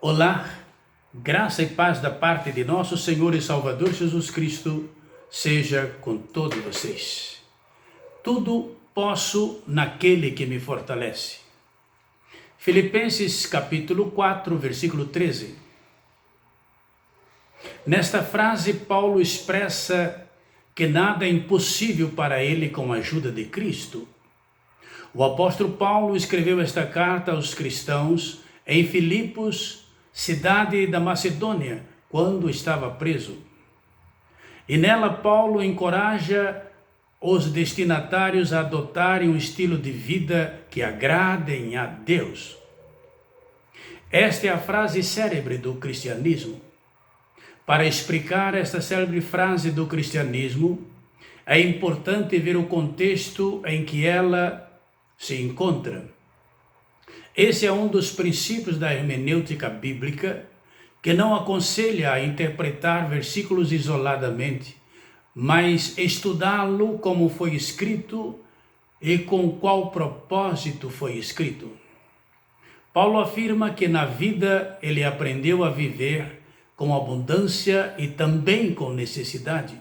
Olá, graça e paz da parte de nosso Senhor e Salvador Jesus Cristo seja com todos vocês. Tudo posso naquele que me fortalece. Filipenses capítulo 4, versículo 13. Nesta frase, Paulo expressa que nada é impossível para ele com a ajuda de Cristo. O apóstolo Paulo escreveu esta carta aos cristãos em Filipos, cidade da Macedônia, quando estava preso. E nela Paulo encoraja os destinatários a adotarem um estilo de vida que agradem a Deus. Esta é a frase célebre do cristianismo. Para explicar esta célebre frase do cristianismo, é importante ver o contexto em que ela se encontra. Esse é um dos princípios da hermenêutica bíblica, que não aconselha a interpretar versículos isoladamente, mas estudá-lo como foi escrito e com qual propósito foi escrito. Paulo afirma que na vida ele aprendeu a viver com abundância e também com necessidade.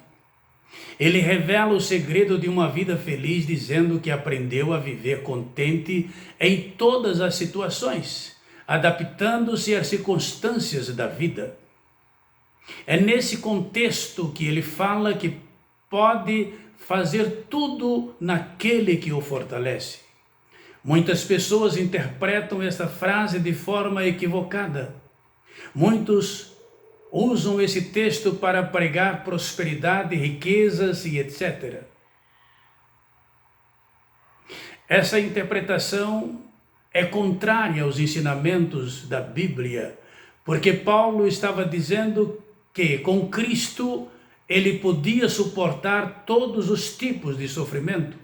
Ele revela o segredo de uma vida feliz, dizendo que aprendeu a viver contente em todas as situações, adaptando-se às circunstâncias da vida. É nesse contexto que ele fala que pode fazer tudo naquele que o fortalece. Muitas pessoas interpretam esta frase de forma equivocada. Muitos usam esse texto para pregar prosperidade, riquezas e etc. Essa interpretação é contrária aos ensinamentos da Bíblia, porque Paulo estava dizendo que com Cristo ele podia suportar todos os tipos de sofrimento.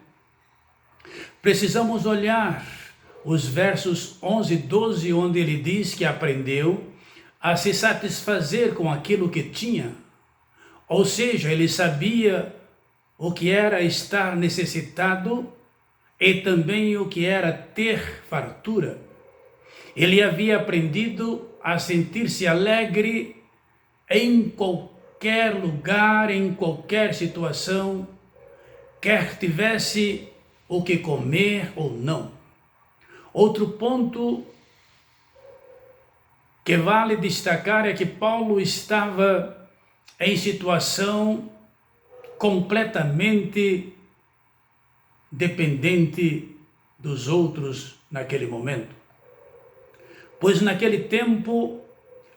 Precisamos olhar os versos 11 e 12, onde ele diz que aprendeu a se satisfazer com aquilo que tinha, ou seja, ele sabia o que era estar necessitado e também o que era ter fartura. Ele havia aprendido a sentir-se alegre em qualquer lugar, em qualquer situação, quer tivesse o que comer ou não. Outro ponto que vale destacar é que Paulo estava em situação completamente dependente dos outros naquele momento. Pois naquele tempo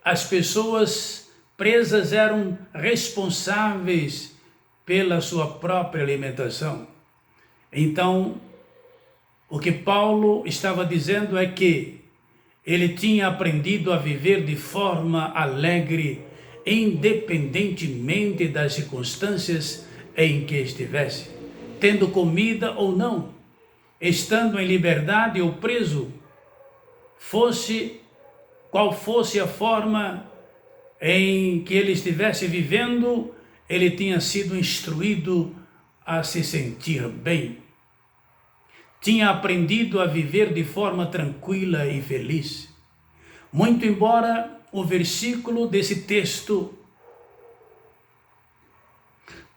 as pessoas presas eram responsáveis pela sua própria alimentação. Então, o que Paulo estava dizendo é que ele tinha aprendido a viver de forma alegre, independentemente das circunstâncias em que estivesse, tendo comida ou não, estando em liberdade ou preso, qual fosse a forma em que ele estivesse vivendo, ele tinha sido instruído a se sentir bem. Tinha aprendido a viver de forma tranquila e feliz. Muito embora o versículo desse texto,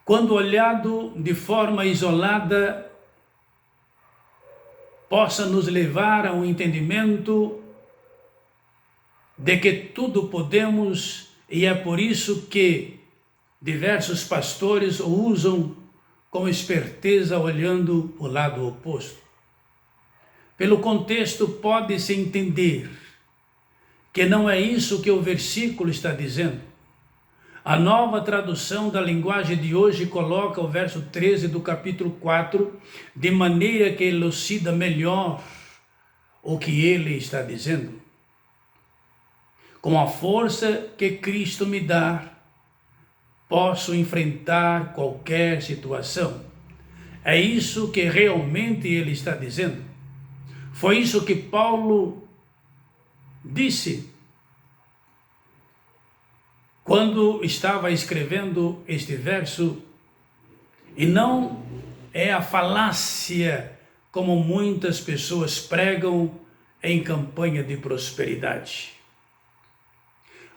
quando olhado de forma isolada, possa nos levar a um entendimento de que tudo podemos, e é por isso que diversos pastores o usam com esperteza, olhando o lado oposto. Pelo contexto, pode-se entender que não é isso que o versículo está dizendo. A nova tradução da linguagem de hoje coloca o verso 13 do capítulo 4 de maneira que elucida melhor o que ele está dizendo. Com a força que Cristo me dá, posso enfrentar qualquer situação. É isso que realmente ele está dizendo. Foi isso que Paulo disse quando estava escrevendo este verso, e não é a falácia como muitas pessoas pregam em campanha de prosperidade.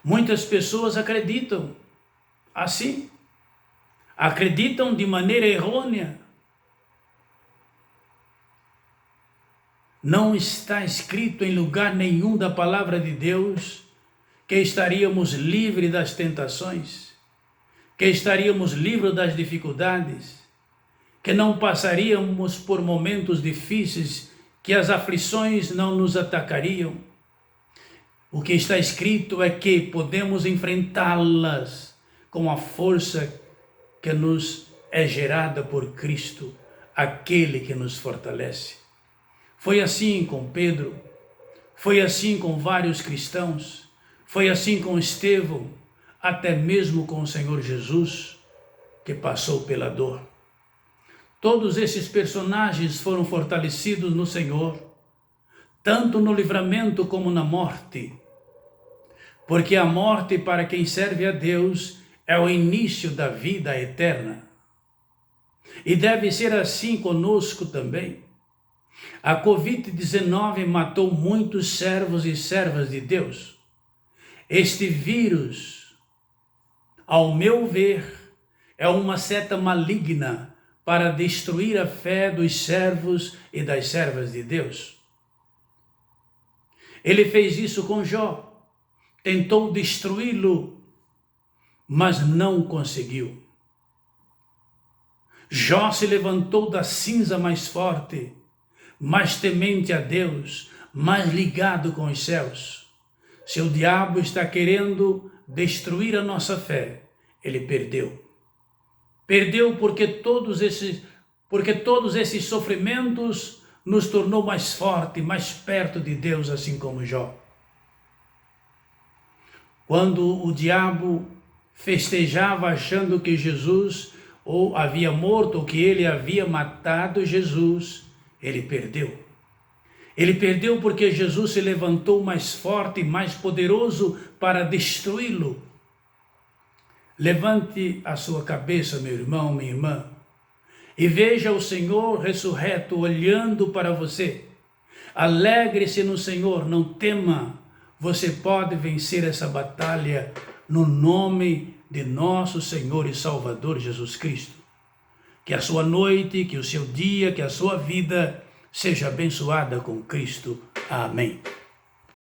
Muitas pessoas acreditam assim, acreditam de maneira errônea. Não está escrito em lugar nenhum da palavra de Deus que estaríamos livres das tentações, que estaríamos livres das dificuldades, que não passaríamos por momentos difíceis, que as aflições não nos atacariam. O que está escrito é que podemos enfrentá-las com a força que nos é gerada por Cristo, aquele que nos fortalece. Foi assim com Pedro, foi assim com vários cristãos, foi assim com Estevão, até mesmo com o Senhor Jesus, que passou pela dor. Todos esses personagens foram fortalecidos no Senhor, tanto no livramento como na morte, porque a morte para quem serve a Deus é o início da vida eterna. E deve ser assim conosco também. A Covid-19 matou muitos servos e servas de Deus. Este vírus, ao meu ver, é uma seta maligna para destruir a fé dos servos e das servas de Deus. Ele fez isso com Jó, tentou destruí-lo, mas não conseguiu. Jó se levantou da cinza mais forte, mais temente a Deus, mais ligado com os céus. Se o diabo está querendo destruir a nossa fé, ele perdeu. Perdeu porque todos esses sofrimentos nos tornou mais forte, mais perto de Deus, assim como Jó. Quando o diabo festejava achando que Jesus ou havia morto, ou que ele havia matado Jesus, ele perdeu. Ele perdeu porque Jesus se levantou mais forte e mais poderoso para destruí-lo. Levante a sua cabeça, meu irmão, minha irmã, e veja o Senhor ressurreto olhando para você. Alegre-se no Senhor, não tema. Você pode vencer essa batalha no nome de nosso Senhor e Salvador Jesus Cristo. Que a sua noite, que o seu dia, que a sua vida seja abençoada com Cristo. Amém.